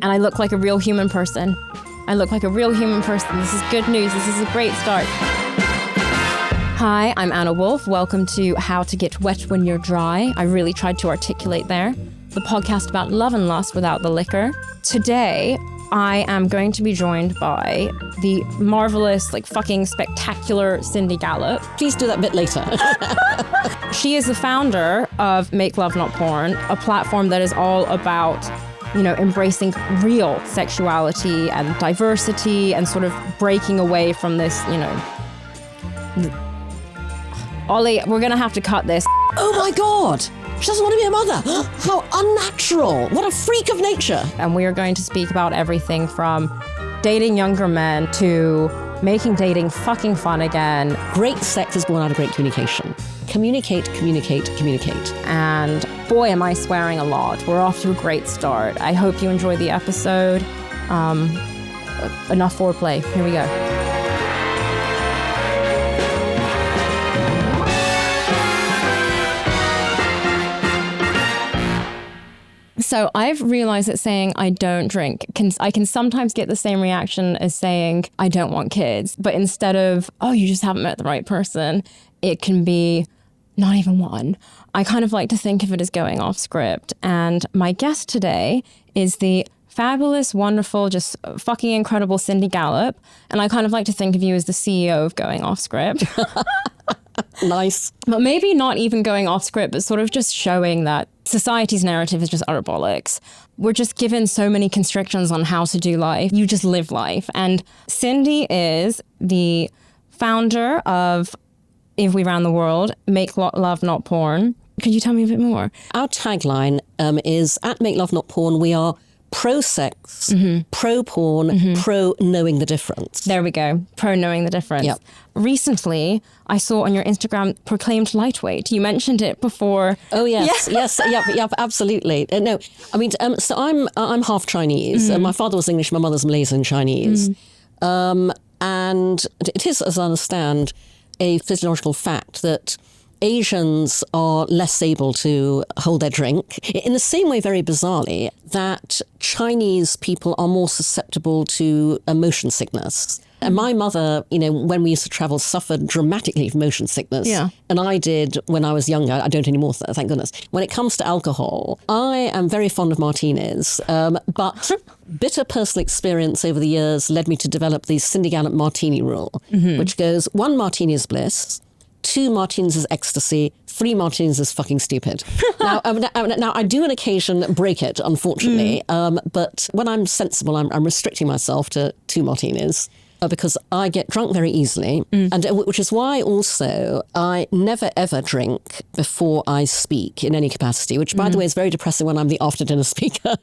and I look like a real human person. This is good news. This is a great start. Hi, I'm Anna Wolf. Welcome to How to Get Wet When You're Dry. I really tried to articulate there. The podcast about love and lust without the liquor. Today, I am going to be joined by the marvelous, fucking spectacular Cindy Gallop. Please do that bit later. She is the founder of Make Love Not Porn, a platform that is all about, embracing real sexuality and diversity and sort of breaking away from this, Ollie, we're going to have to cut this. Oh my God. She doesn't want to be a mother. How unnatural. What a freak of nature. And we are going to speak about everything from dating younger men to making dating fucking fun again. Great sex is born out of great communication. Communicate. And boy, am I swearing a lot. We're off to a great start. I hope you enjoy the episode. Enough foreplay. Here we go. So I've realized that saying I don't drink, I can sometimes get the same reaction as saying I don't want kids. But instead of, oh, you just haven't met the right person, it can be not even one. I kind of like to think of it as going off script. And my guest today is the fabulous, wonderful, just fucking incredible Cindy Gallop. And I kind of like to think of you as the CEO of Going Off Script. Nice. But maybe not even going off script, but sort of just showing that society's narrative is just utter bollocks. We're just given so many constrictions on how to do life. You just live life. And Cindy is the founder of If We Ran the World, Make Love Not Porn. Could you tell me a bit more? Our tagline is, at Make Love Not Porn, we are pro-sex, pro-porn, pro-knowing the difference. There we go. Pro-knowing the difference. Yep. Recently, I saw on your Instagram proclaimed lightweight. You mentioned it before. Oh, yes. Yeah. Yes. Yep, absolutely. No, I mean, so I'm half Chinese. My father was English, my mother's Malaysian Chinese. And it is, as I understand, a physiological fact that Asians are less able to hold their drink. In the same way, very bizarrely, that Chinese people are more susceptible to motion sickness. And my mother, when we used to travel, suffered dramatically from motion sickness. Yeah. And I did when I was younger. I don't anymore, thank goodness. When it comes to alcohol, I am very fond of martinis, but bitter personal experience over the years led me to develop the Cindy Gallop martini rule, which goes 1 martini is bliss, 2 martinis is ecstasy, 3 martinis is fucking stupid. Now, I do on occasion break it, unfortunately, but when I'm sensible, I'm restricting myself to 2 martinis. Because I get drunk very easily, and which is why also I never ever drink before I speak in any capacity, which by the way is very depressing when I'm the after dinner speaker,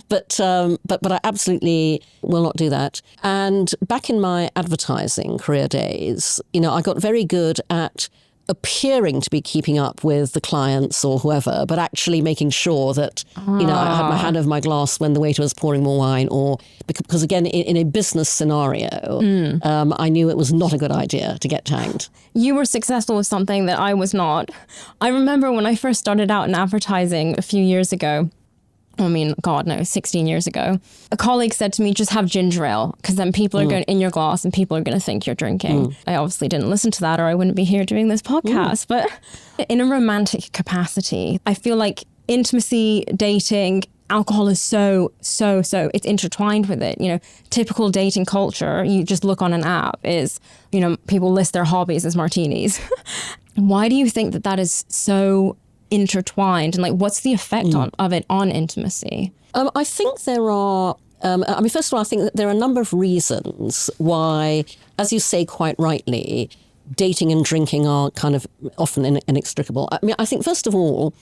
But I absolutely will not do that. And back in my advertising career days, I got very good at appearing to be keeping up with the clients or whoever, but actually making sure that, I had my hand over my glass when the waiter was pouring more wine, or because again, in a business scenario, I knew it was not a good idea to get tanked. You were successful with something that I was not. I remember when I first started out in advertising a few years ago, 16 years ago, a colleague said to me, just have ginger ale, because then people are going in your glass and people are going to think you're drinking. I obviously didn't listen to that or I wouldn't be here doing this podcast. But in a romantic capacity, I feel like intimacy, dating, alcohol is so, it's intertwined with it. Typical dating culture, you just look on an app is, people list their hobbies as martinis. Why do you think that is so intertwined, and what's the effect of it on intimacy? I think there are, first of all, I think that there are a number of reasons why, as you say quite rightly, dating and drinking are kind of often inextricable. I think first of all,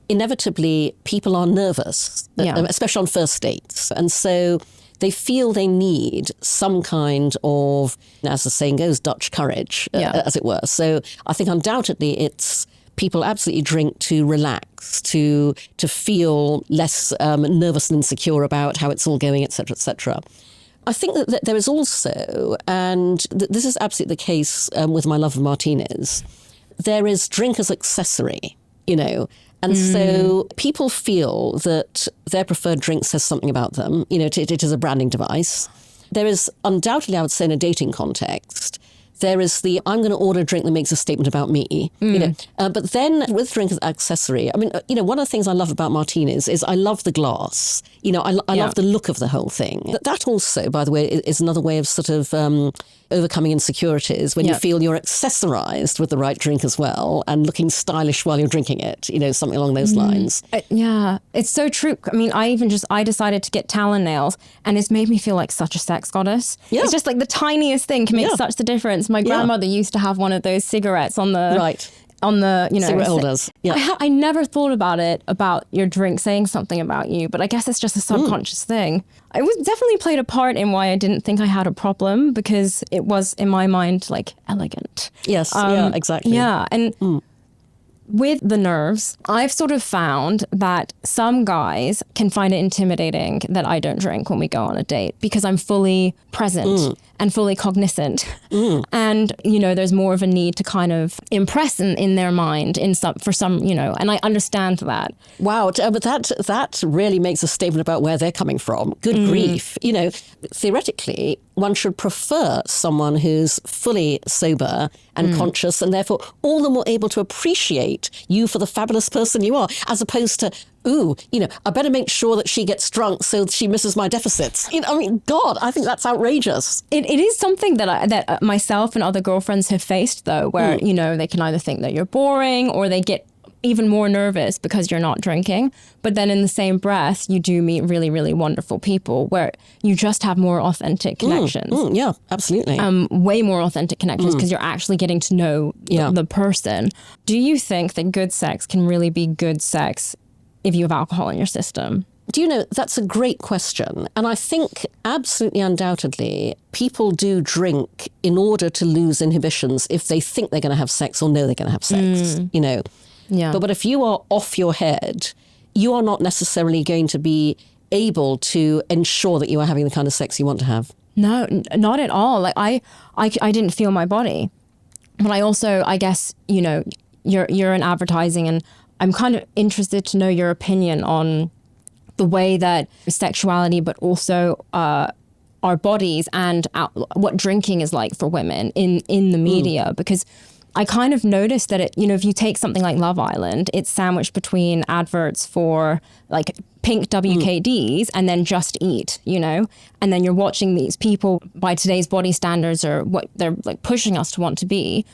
inevitably people are nervous, especially on first dates. And so they feel they need some kind of, as the saying goes, Dutch courage, as it were. So I think undoubtedly it's people absolutely drink to relax, to feel less nervous and insecure about how it's all going, et cetera, et cetera. I think that there is also, and this is absolutely the case with my love of martinis, there is drink as accessory, And so people feel that their preferred drink says something about them. You know, it is a branding device. There is undoubtedly, I would say, in a dating context, there is the I'm going to order a drink that makes a statement about me. You know, but then with drink as accessory, I mean, you know, one of the things I love about martinis is I love the glass. You know, I love the look of the whole thing. That also, by the way, is another way of sort of overcoming insecurities when you feel you're accessorized with the right drink as well and looking stylish while you're drinking it, you know, something along those lines. Yeah, it's so true. I mean, I decided to get talon nails and it's made me feel like such a sex goddess. Yeah. It's just like the tiniest thing can make such the difference. My grandmother used to have one of those cigarettes on the... on the, you know, cigarette holders. Yeah. I never thought about it, about your drink saying something about you, but I guess it's just a subconscious thing. It was definitely played a part in why I didn't think I had a problem, because it was, in my mind, like elegant. Yes, yeah, exactly. Yeah, and with the nerves, I've sort of found that some guys can find it intimidating that I don't drink when we go on a date because I'm fully present and fully cognizant. And, you know, there's more of a need to kind of impress in their mind for some, you know, and I understand that. Wow, but that really makes a statement about where they're coming from. Good grief. You know, theoretically, one should prefer someone who's fully sober and conscious and therefore all the more able to appreciate you for the fabulous person you are, as opposed to, ooh, you know, I better make sure that she gets drunk so she misses my deficits. You know, I mean, God, I think that's outrageous. It is something that myself and other girlfriends have faced, though, where, you know, they can either think that you're boring or they get even more nervous because you're not drinking. But then in the same breath, you do meet really, really wonderful people where you just have more authentic connections. Yeah, absolutely. Way more authentic connections because you're actually getting to know the person. Do you think that good sex can really be good sex if you have alcohol in your system? Do you know, that's a great question. And I think absolutely undoubtedly people do drink in order to lose inhibitions if they think they're going to have sex or know they're going to have sex, you know. Yeah. But if you are off your head, you are not necessarily going to be able to ensure that you are having the kind of sex you want to have. No, not at all. Like I didn't feel my body. But I also, I guess, you know, you're in advertising and I'm kind of interested to know your opinion on the way that sexuality, but also our bodies and what drinking is like for women in the media, because I kind of noticed that it, you know, if you take something like Love Island, it's sandwiched between adverts for like pink WKDs and then Just Eat, you know, and then you're watching these people by today's body standards or what they're like pushing us to want to be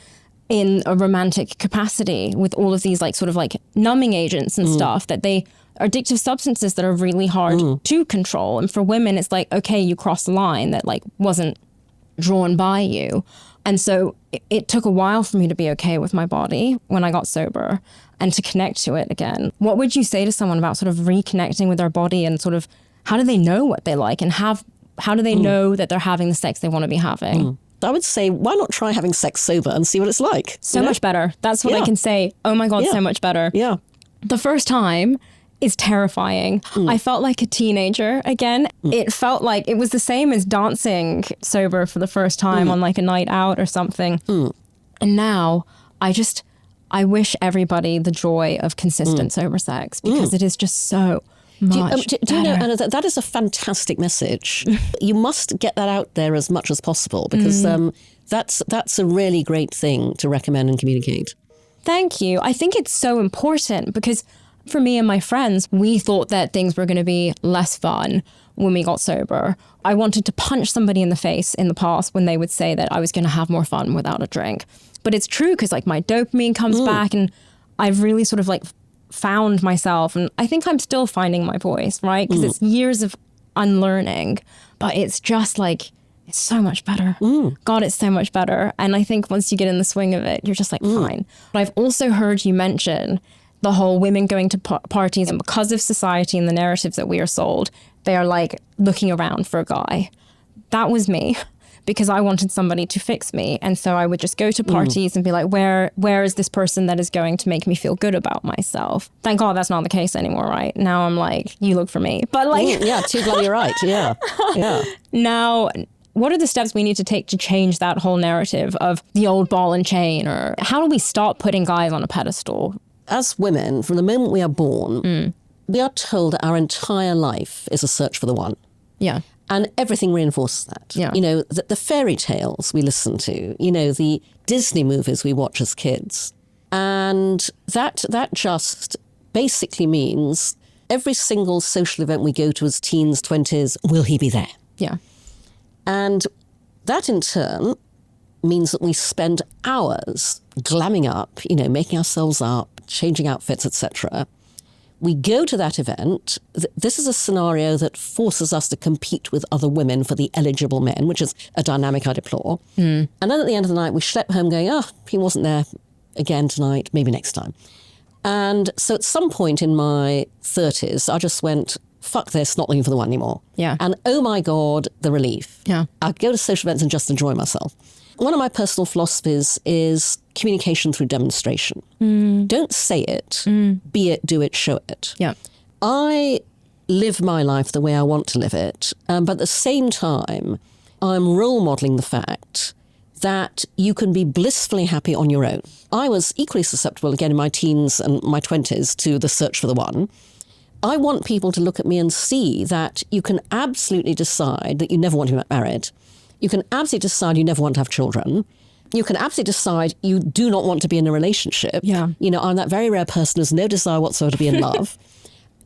in a romantic capacity with all of these like sort of like numbing agents and stuff that they are addictive substances that are really hard to control. And for women, it's like, okay, you crossed the line that like wasn't drawn by you. And so it took a while for me to be okay with my body when I got sober and to connect to it again. What would you say to someone about sort of reconnecting with their body and sort of how do they know what they like and how do they know that they're having the sex they want to be having? I would say, why not try having sex sober and see what it's like? So much better. That's what I can say. Oh my God, so much better. Yeah. The first time is terrifying. I felt like a teenager again. It felt like it was the same as dancing sober for the first time on like a night out or something. And now I wish everybody the joy of consistent sober sex because it is just so much do you know, Anna, that is a fantastic message. You must get that out there as much as possible because that's a really great thing to recommend and communicate. Thank you. I think it's so important because for me and my friends, we thought that things were going to be less fun when we got sober. I wanted to punch somebody in the face in the past when they would say that I was going to have more fun without a drink. But it's true because like my dopamine comes back and I've really sort of like found myself. And I think I'm still finding my voice, right? Because it's years of unlearning, but it's just like, it's so much better. God, it's so much better. And I think once you get in the swing of it, you're just like, fine. But I've also heard you mention the whole women going to parties and because of society and the narratives that we are sold, they are like looking around for a guy. That was me because I wanted somebody to fix me. And so I would just go to parties and be like, where is this person that is going to make me feel good about myself? Thank God that's not the case anymore, right? Now I'm like, you look for me. But like... yeah, too bloody right. Yeah. Now... what are the steps we need to take to change that whole narrative of the old ball and chain? Or how do we stop putting guys on a pedestal? as women, from the moment we are born, we are told that our entire life is a search for the one. Yeah. And everything reinforces that. Yeah. You know, the fairy tales we listen to, you know, the Disney movies we watch as kids. And that just basically means every single social event we go to as teens, 20s, will he be there? Yeah. And that in turn means that we spend hours glamming up, you know, making ourselves up, changing outfits, etc. We go to that event. This is a scenario that forces us to compete with other women for the eligible men, which is a dynamic I deplore. And then at the end of the night, we schlep home going, oh, he wasn't there again tonight, maybe next time. And so at some point in my 30s, I just went, fuck this, not looking for the one anymore. Yeah. And oh my God, the relief. Yeah. I go to social events and just enjoy myself. One of my personal philosophies is communication through demonstration. Don't say it, be it, do it, show it. Yeah. I live my life the way I want to live it, but at the same time, I'm role modeling the fact that you can be blissfully happy on your own. I was equally susceptible, again, in my teens and my 20s to the search for the one. I want people to look at me and see that you can absolutely decide that you never want to get married. You can absolutely decide you never want to have children. You can absolutely decide you do not want to be in a relationship. Yeah. You know, I'm that very rare person who has no desire whatsoever to be in love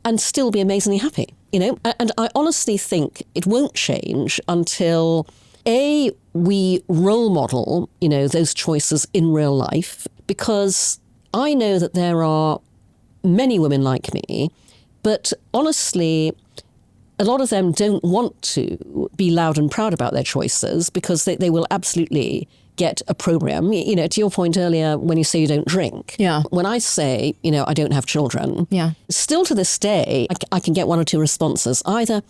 and still be amazingly happy, you know? And I honestly think it won't change until, A, we role model, you know, those choices in real life, because I know that there are many women like me, but honestly, a lot of them don't want to be loud and proud about their choices because they will absolutely get a program. You know, to your point earlier, when you say you don't drink. Yeah. When I say, you know, I don't have children. Yeah. Still to this day, I can get one or two responses. Either,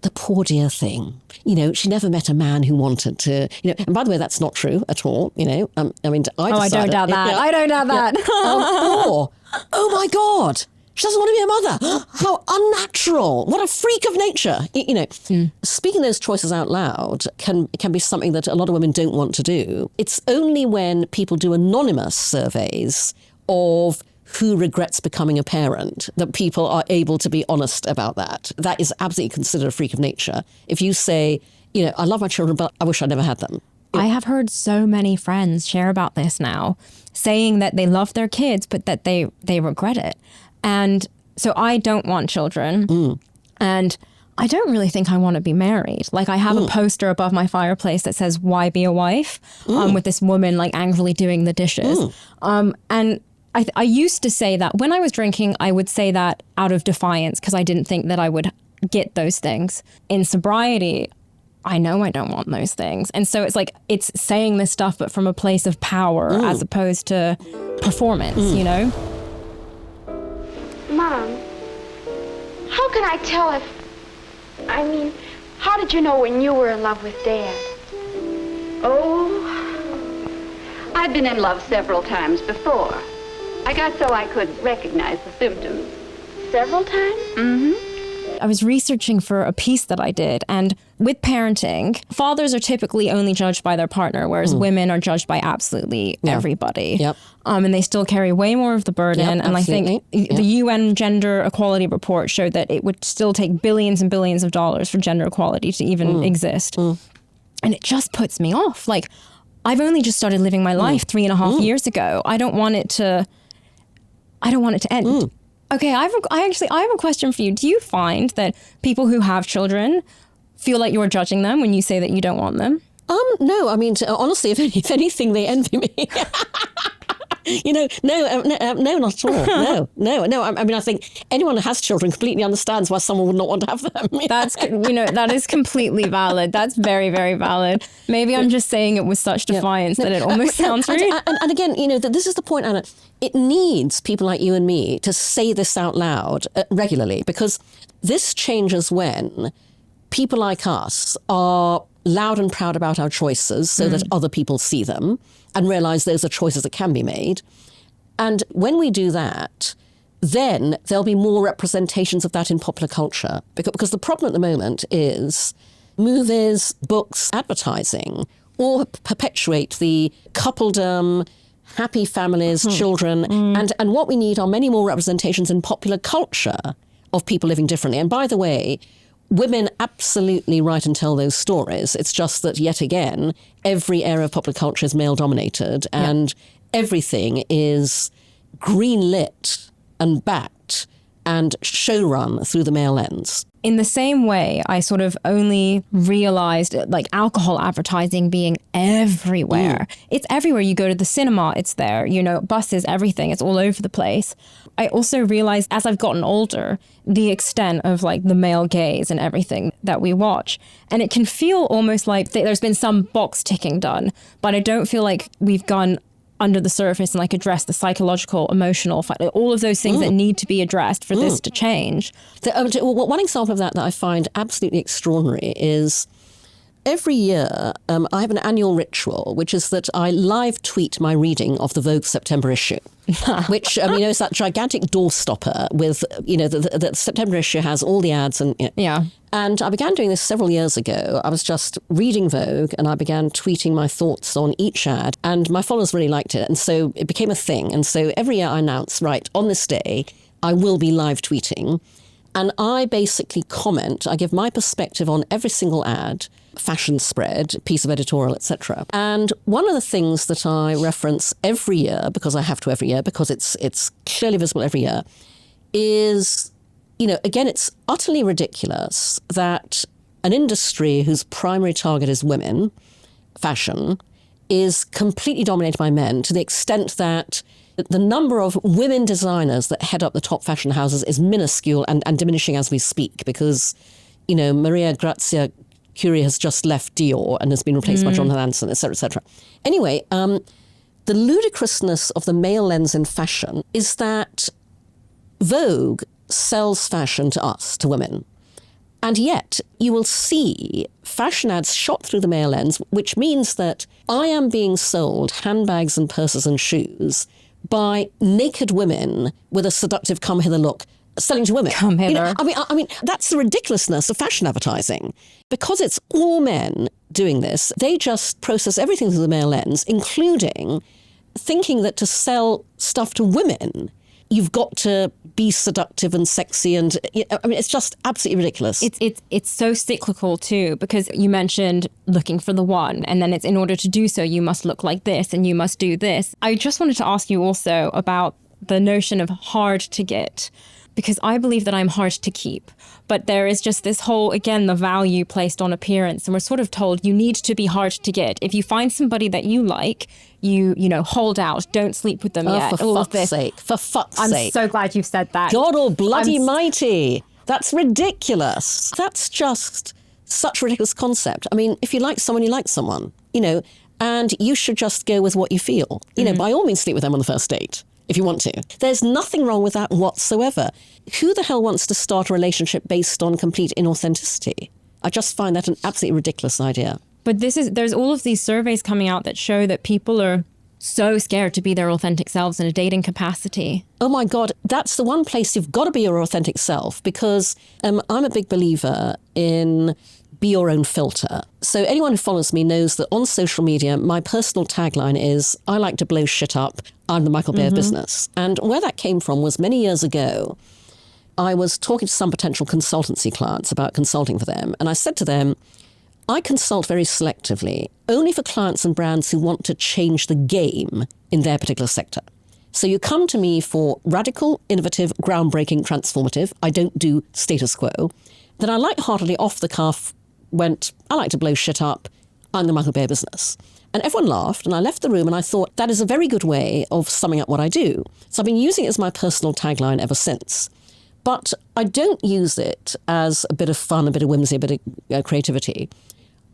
the poor dear thing, you know, she never met a man who wanted to, you know, and by the way, that's not true at all, you know. I mean, I don't doubt that. Yeah, I don't doubt that. or, oh my God, she doesn't want to be a mother. How unnatural. What a freak of nature. You know, speaking those choices out loud can be something that a lot of women don't want to do. It's only when people do anonymous surveys of who regrets becoming a parent that people are able to be honest about that. That is absolutely considered a freak of nature. If you say, you know, I love my children, but I wish I never had them. I have heard so many friends share about this now, saying that they love their kids, but that they regret it. And so I don't want children. And I don't really think I want to be married. Like, I have a poster above my fireplace that says, "Why be a wife?" With this woman like angrily doing the dishes. And I used to say that when I was drinking, I would say that out of defiance because I didn't think that I would get those things. In sobriety, I know I don't want those things. And so it's like, it's saying this stuff, but from a place of power as opposed to performance, you know? Mom, how can I tell if... I mean, how did you know when you were in love with Dad? Oh, I've been in love several times before. I got so I could recognize the symptoms. Several times? Mm-hmm. I was researching for a piece that I did, and with parenting, fathers are typically only judged by their partner, whereas women are judged by absolutely everybody. Yep. And they still carry way more of the burden. Yep, and absolutely. I think the UN Gender Equality Report showed that it would still take billions and billions of dollars for gender equality to even exist. And it just puts me off. Like, I've only just started living my life 3.5 years ago. I don't want it to end. Okay, I have a question for you. Do you find that people who have children feel like you're judging them when you say that you don't want them? No, I mean, honestly, if anything, they envy me. You know, no, not at all. No. I mean, I think anyone who has children completely understands why someone would not want to have them. That's, that is completely valid. That's very, very valid. Maybe I'm just saying it with such defiance that it almost sounds rude. And again, you know, this is the point, Anna. It needs people like you and me to say this out loud regularly, because this changes when people like us are loud and proud about our choices so that other people see them and realize those are choices that can be made. And when we do that, then there'll be more representations of that in popular culture. Because the problem at the moment is movies, books, advertising all perpetuate the coupledom, happy families, children. And what we need are many more representations in popular culture of people living differently. And by the way, women absolutely write and tell those stories. It's just that, yet again, every area of popular culture is male-dominated and everything is green-lit and backed and show-run through the male lens. In the same way, I sort of only realized like alcohol advertising being everywhere. It's everywhere. You go to the cinema, it's there, you know, buses, everything. It's all over the place. I also realized as I've gotten older, the extent of like the male gaze and everything that we watch. And it can feel almost like there's been some box ticking done, but I don't feel like we've gone under the surface and like address the psychological, emotional, all of those things that need to be addressed for this to change. One example of that I find absolutely extraordinary is every year I have an annual ritual, which is that I live tweet my reading of the Vogue September issue, which, you know, is that gigantic doorstopper with, you know, the September issue has all the ads and, you know. And I began doing this several years ago. I was just reading Vogue and I began tweeting my thoughts on each ad and my followers really liked it. And so it became a thing. And so every year I announce, right, on this day, I will be live tweeting. And I basically comment, I give my perspective on every single ad, fashion spread, piece of editorial, etc. And one of the things that I reference every year, because I have to every year, because it's clearly visible every year, is, you know, again, it's utterly ridiculous that an industry whose primary target is women, fashion, is completely dominated by men to the extent that the number of women designers that head up the top fashion houses is minuscule and diminishing as we speak because, you know, Maria Grazia Curie has just left Dior and has been replaced by Jonathan Anderson, et cetera, et cetera. Anyway, the ludicrousness of the male lens in fashion is that Vogue sells fashion to us, to women. And yet you will see fashion ads shot through the male lens, which means that I am being sold handbags and purses and shoes by naked women with a seductive come hither look selling to women. Come hither. You know, I mean, that's the ridiculousness of fashion advertising. Because it's all men doing this, they just process everything through the male lens, including thinking that to sell stuff to women, you've got to be seductive and sexy, and I mean, it's just absolutely ridiculous. It's so cyclical too, because you mentioned looking for the one, and then it's in order to do so, you must look like this and you must do this. I just wanted to ask you also about the notion of hard to get, because I believe that I'm hard to keep. But there is just this whole, again, the value placed on appearance. And we're sort of told you need to be hard to get. If you find somebody that you like, you know, hold out, don't sleep with them yet. For fuck's sake. For fuck's sake. I'm so glad you've said that. God almighty mighty. That's ridiculous. That's just such a ridiculous concept. I mean, if you like someone, you like someone, you know, and you should just go with what you feel. You know, by all means, sleep with them on the first date if you want to. There's nothing wrong with that whatsoever. Who the hell wants to start a relationship based on complete inauthenticity? I just find that an absolutely ridiculous idea. But there's all of these surveys coming out that show that people are so scared to be their authentic selves in a dating capacity. Oh my God, that's the one place you've got to be your authentic self, because I'm a big believer in be your own filter. So anyone who follows me knows that on social media, my personal tagline is, I like to blow shit up. I'm the Michael Bay of business. And where that came from was many years ago, I was talking to some potential consultancy clients about consulting for them. And I said to them, I consult very selectively, only for clients and brands who want to change the game in their particular sector. So you come to me for radical, innovative, groundbreaking, transformative. I don't do status quo. Then I lightheartedly off the cuff went, I like to blow shit up. I'm the Michael Bay business. And everyone laughed, and I left the room, and I thought, that is a very good way of summing up what I do. So I've been using it as my personal tagline ever since. But I don't use it as a bit of fun, a bit of whimsy, a bit of creativity.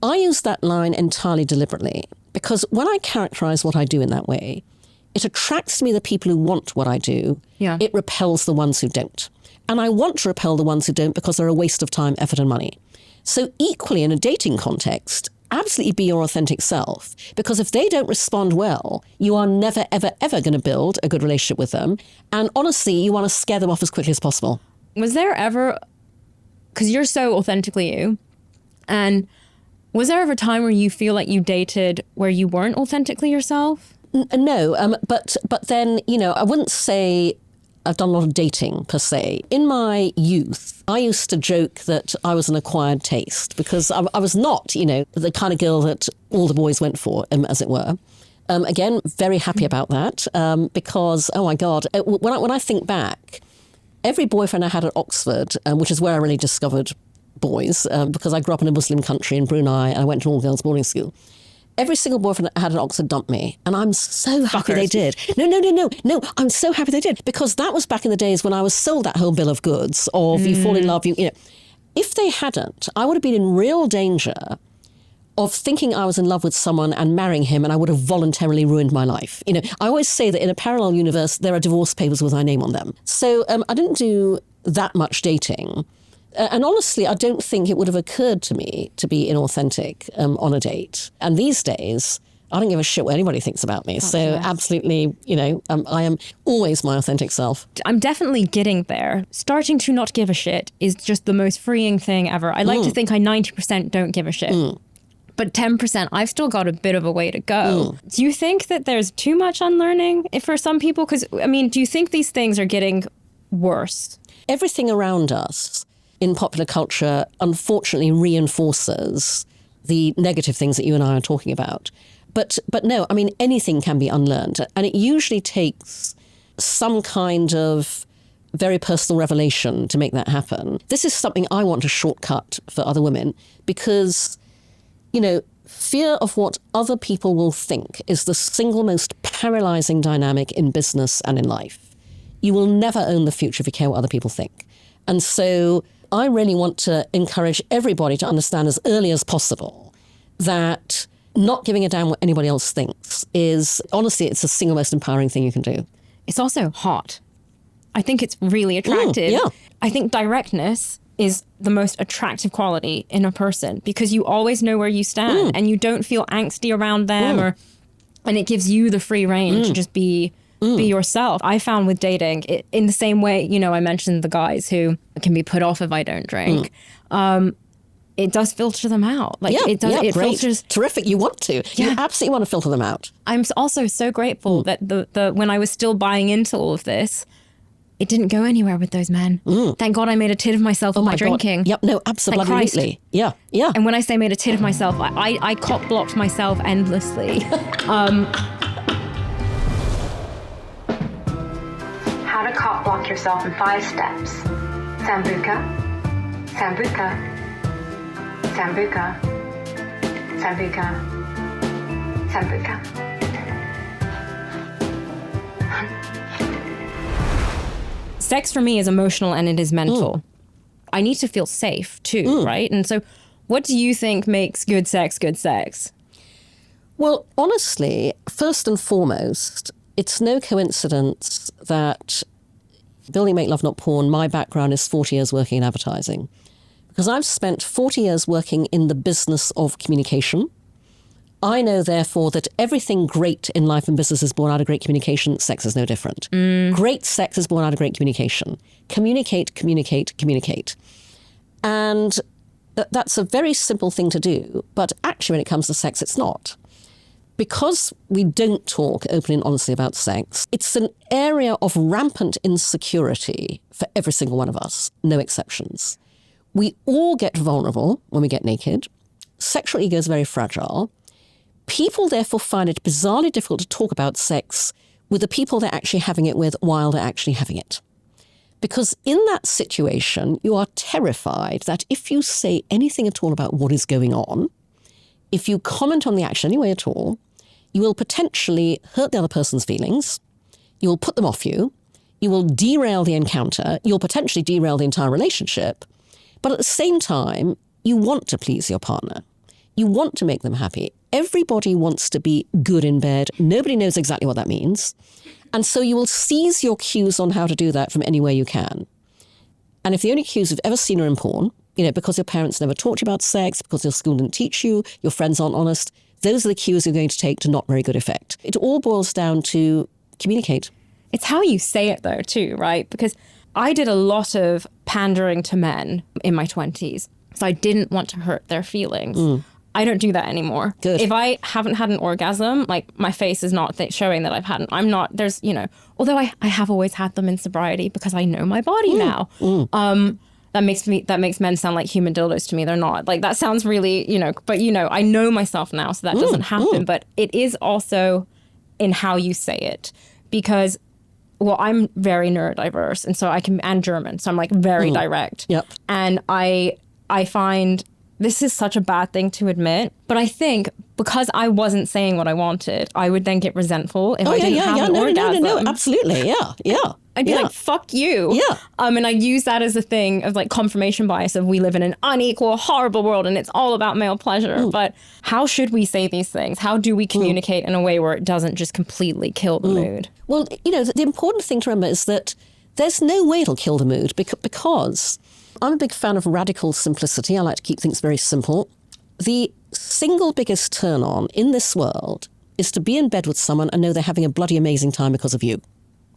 I use that line entirely deliberately, because when I characterize what I do in that way, it attracts to me the people who want what I do. Yeah. It repels the ones who don't. And I want to repel the ones who don't because they're a waste of time, effort, and money. So equally in a dating context, absolutely be your authentic self, because if they don't respond well, you are never, ever, ever going to build a good relationship with them. And honestly, you want to scare them off as quickly as possible. Was there ever, because you're so authentically you, and was there ever a time where you feel like you dated where you weren't authentically yourself? No, but then, I wouldn't say I've done a lot of dating per se. In my youth, I used to joke that I was an acquired taste because I was not, the kind of girl that all the boys went for, as it were. Again, very happy about that because, oh my God, when I think back, every boyfriend I had at Oxford, which is where I really discovered boys, because I grew up in a Muslim country in Brunei and I went to an all-girls boarding school. Every single boyfriend I had at Oxford dumped me. And I'm so happy they did. No. I'm so happy they did. Because that was back in the days when I was sold that whole bill of goods of you fall in love, If they hadn't, I would have been in real danger of thinking I was in love with someone and marrying him, and I would have voluntarily ruined my life. I always say that in a parallel universe, there are divorce papers with my name on them. So I didn't do that much dating. And honestly, I don't think it would have occurred to me to be inauthentic on a date. And these days, I don't give a shit what anybody thinks about me. So absolutely, I am always my authentic self. I'm definitely getting there. Starting to not give a shit is just the most freeing thing ever. I like to think I 90% don't give a shit. But 10%, I've still got a bit of a way to go. Do you think that there's too much unlearning for some people? Because, do you think these things are getting worse? Everything around us in popular culture, unfortunately, reinforces the negative things that you and I are talking about. But no, anything can be unlearned. And it usually takes some kind of very personal revelation to make that happen. This is something I want to shortcut for other women because, fear of what other people will think is the single most paralyzing dynamic in business and in life. You will never own the future if you care what other people think. And so I really want to encourage everybody to understand as early as possible that not giving a damn what anybody else thinks is, honestly, it's the single most empowering thing you can do. It's also hot. I think it's really attractive. Yeah. I think directness is the most attractive quality in a person because you always know where you stand and you don't feel angsty around them and it gives you the free rein to just be yourself. I found with dating, in the same way, I mentioned the guys who can be put off if I don't drink. It does filter them out. It great. filters. Terrific. You want to. You absolutely want to filter them out. I'm also so grateful that the when I was still buying into all of this, it didn't go anywhere with those men. Thank God I made a tit of myself with my drinking. God. Yep. No, absolutely. Yeah. And when I say made a tit of myself, I cock blocked myself endlessly. How to cock block yourself in 5 steps. Sambuca, sambuca, sambuca, sambuca, sambuca. Sex for me is emotional and it is mental. I need to feel safe too, right? And so what do you think makes good sex good sex? Well, honestly, first and foremost, it's no coincidence that building Make Love Not Porn, my background is 40 years working in advertising. Because I've spent 40 years working in the business of communication. I know, therefore, that everything great in life and business is born out of great communication. Sex is no different. Great sex is born out of great communication. Communicate, communicate, communicate. And that's a very simple thing to do. But actually, when it comes to sex, it's not. Because we don't talk openly and honestly about sex, it's an area of rampant insecurity for every single one of us, no exceptions. We all get vulnerable when we get naked. Sexual ego is very fragile. People therefore find it bizarrely difficult to talk about sex with the people they're actually having it with while they're actually having it. Because in that situation, you are terrified that if you say anything at all about what is going on, if you comment on the action any way at all, you will potentially hurt the other person's feelings, you will put them off you, you will derail the encounter, you'll potentially derail the entire relationship, but at the same time, you want to please your partner. You want to make them happy. Everybody wants to be good in bed. Nobody knows exactly what that means. And so you will seize your cues on how to do that from anywhere you can. And if the only cues you've ever seen are in porn, because your parents never taught you about sex, because your school didn't teach you, your friends aren't honest, those are the cues you're going to take to not very good effect. It all boils down to communicate. It's how you say it though too, right? Because I did a lot of pandering to men in my 20s. So I didn't want to hurt their feelings. I don't do that anymore. Good. If I haven't had an orgasm, like my face is not showing that I've had an, I'm not, there's, you know, although I have always had them in sobriety because I know my body now. That makes men sound like human dildos to me. They're not. Like, that sounds really, you know, but, you know, I know myself now, so that doesn't happen. But it is also in how you say it, because, well, I'm very neurodiverse, and so and German, so I'm like very direct. Yep. And I find this is such a bad thing to admit, but I think because I wasn't saying what I wanted, I would then get resentful if I didn't have an orgasm. No, absolutely. Yeah. I'd be like, fuck you. Yeah. And I use that as a thing of like confirmation bias of we live in an unequal, horrible world and it's all about male pleasure. But how should we say these things? How do we communicate in a way where it doesn't just completely kill the mood? Well, you know, the important thing to remember is that there's no way it'll kill the mood because I'm a big fan of radical simplicity. I like to keep things very simple. The single biggest turn on in this world is to be in bed with someone and know they're having a bloody amazing time because of you.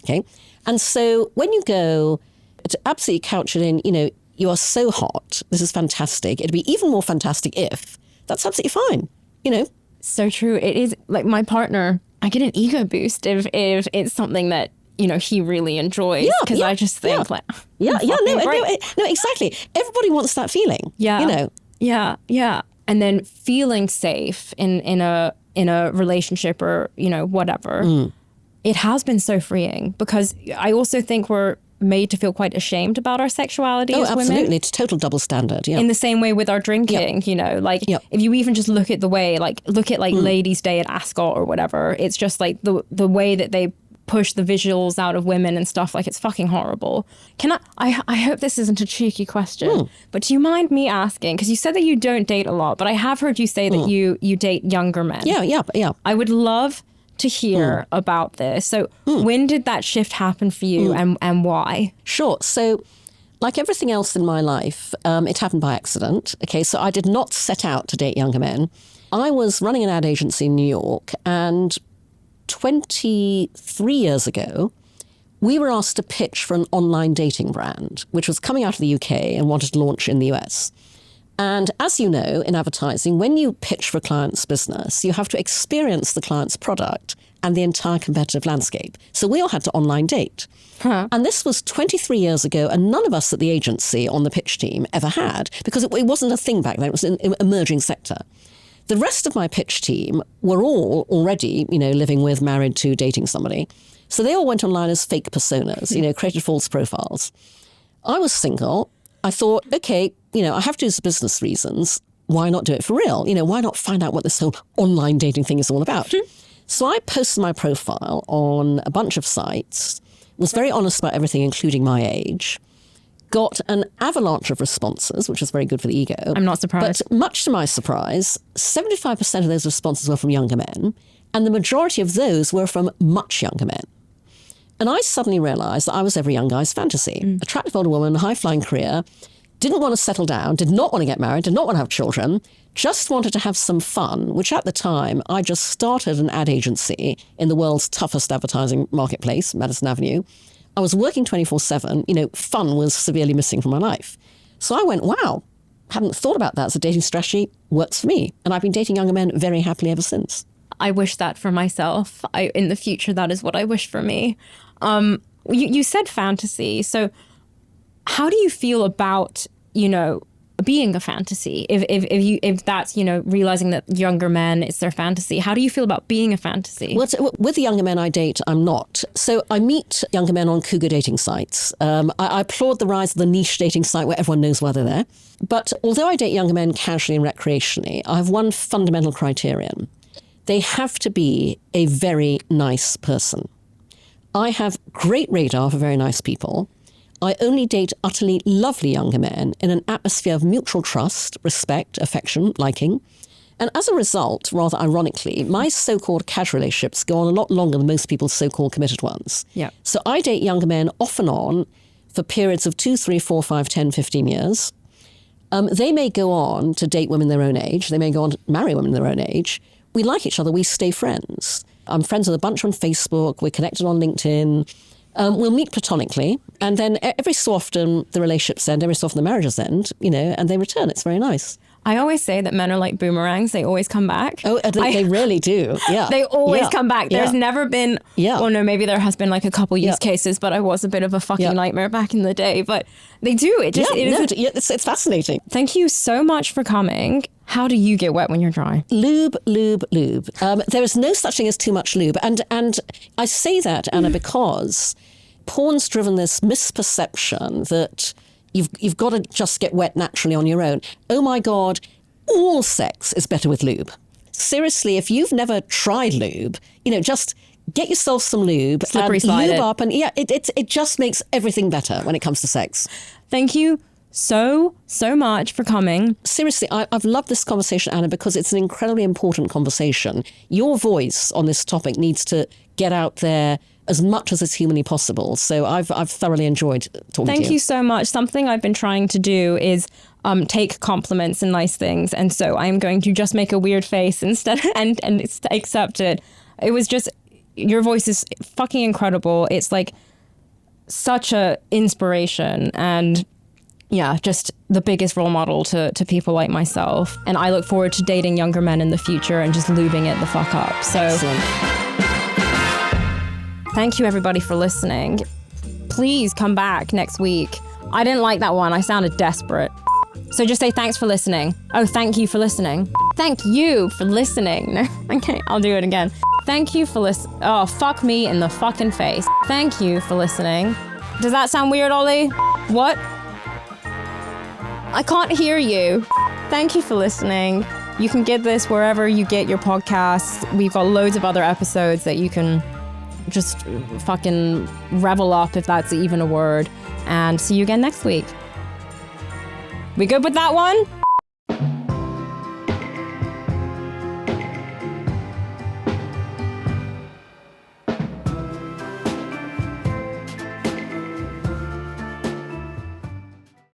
Okay? And so when you go to absolutely couch it in, you know, you are so hot, this is fantastic. It'd be even more fantastic if, that's absolutely fine, you know. So true. It is like my partner, I get an ego boost if it's something that, you know, he really enjoys, because I just think like, no, exactly. Everybody wants that feeling. Yeah. You know. Yeah. And then feeling safe in a relationship or, you know, whatever. It has been so freeing, because I also think we're made to feel quite ashamed about our sexuality as women. Oh, absolutely. It's a total double standard, In the same way with our drinking, you know, like if you even just look at the way, like look at like Ladies' Day at Ascot or whatever, it's just like the way that they push the visuals out of women and stuff, like it's fucking horrible. I hope this isn't a cheeky question, but do you mind me asking, because you said that you don't date a lot, but I have heard you say that you date younger men. Yeah. I would love to hear about this. So when did that shift happen for you and why? Sure. So like everything else in my life, it happened by accident. Okay, so I did not set out to date younger men. I was running an ad agency in New York, and 23 years ago, we were asked to pitch for an online dating brand, which was coming out of the UK and wanted to launch in the US. And as you know, in advertising, when you pitch for a client's business, you have to experience the client's product and the entire competitive landscape. So we all had to online date. And this was 23 years ago, and none of us at the agency on the pitch team ever had, because it wasn't a thing back then. It was an emerging sector. The rest of my pitch team were all already, you know, living with, married to, dating somebody. So they all went online as fake personas, you know, created false profiles. I was single. I thought, okay, you know, I have to do this for business reasons. Why not do it for real? You know, why not find out what this whole online dating thing is all about? So I posted my profile on a bunch of sites, was very honest about everything, including my age, got an avalanche of responses, which was very good for the ego. I'm not surprised. But much to my surprise, 75% of those responses were from younger men, and the majority of those were from much younger men. And I suddenly realized that I was every young guy's fantasy. Attractive older woman, high-flying career, didn't want to settle down, did not want to get married, did not want to have children, just wanted to have some fun, which at the time, I just started an ad agency in the world's toughest advertising marketplace, Madison Avenue. I was working 24/7, you know, fun was severely missing from my life. So I went, wow, hadn't thought about that as a dating strategy, works for me. And I've been dating younger men very happily ever since. I wish that for myself. In the future, that is what I wish for me. You said fantasy. So how do you feel about, you know, being a fantasy? If that's, you know, realizing that younger men, it's their fantasy. How do you feel about being a fantasy? Well, with the younger men I date, I'm not. So I meet younger men on cougar dating sites. I applaud the rise of the niche dating site where everyone knows why they're there. But although I date younger men casually and recreationally, I have one fundamental criterion. They have to be a very nice person. I have great radar for very nice people. I only date utterly lovely younger men in an atmosphere of mutual trust, respect, affection, liking. And as a result, rather ironically, my so-called casual relationships go on a lot longer than most people's so-called committed ones. Yeah. So I date younger men off and on for periods of 2, 3, 4, 5, 10, 15 years. They may go on to date women their own age. They may go on to marry women their own age. We like each other. We stay friends. I'm friends with a bunch on Facebook. We're connected on LinkedIn. We'll meet platonically, and then every so often the relationships end, every so often the marriages end, you know, and they return. It's very nice. I always say that men are like boomerangs. They always come back. Oh, they really do. Yeah. They always come back. There's never been, well, no, maybe there has been like a couple use cases, but I was a bit of a fucking nightmare back in the day. But they do. It's fascinating. Thank you so much for coming. How do you get wet when you're dry? Lube, lube, lube. There is no such thing as too much lube. And I say that, Anna, because porn's driven this misperception that you've got to just get wet naturally on your own. Oh my God, all sex is better with lube. Seriously, if you've never tried lube, just get yourself some lube Slippery and lube it up, and it just makes everything better when it comes to sex. Thank you so much for coming. Seriously, I've loved this conversation, Anna, because it's an incredibly important conversation. Your voice on this topic needs to get out there as much as is humanly possible. So I've thoroughly enjoyed talking to you. Thank you so much. Something I've been trying to do is take compliments and nice things. And so I'm going to just make a weird face instead and accept it. It was just, your voice is fucking incredible. It's like such a inspiration and just the biggest role model to people like myself. And I look forward to dating younger men in the future and just lubing it the fuck up. So Excellent. Thank you everybody for listening. Please come back next week. I didn't like that one. I sounded desperate. So just say thanks for listening. Oh, thank you for listening. Thank you for listening. No, okay, I'll do it again. Thank you for listening. Oh, fuck me in the fucking face. Thank you for listening. Does that sound weird, Ollie? What? I can't hear you. Thank you for listening. You can get this wherever you get your podcasts. We've got loads of other episodes that you can just fucking revel up, if that's even a word. And see you again next week. We good with that one?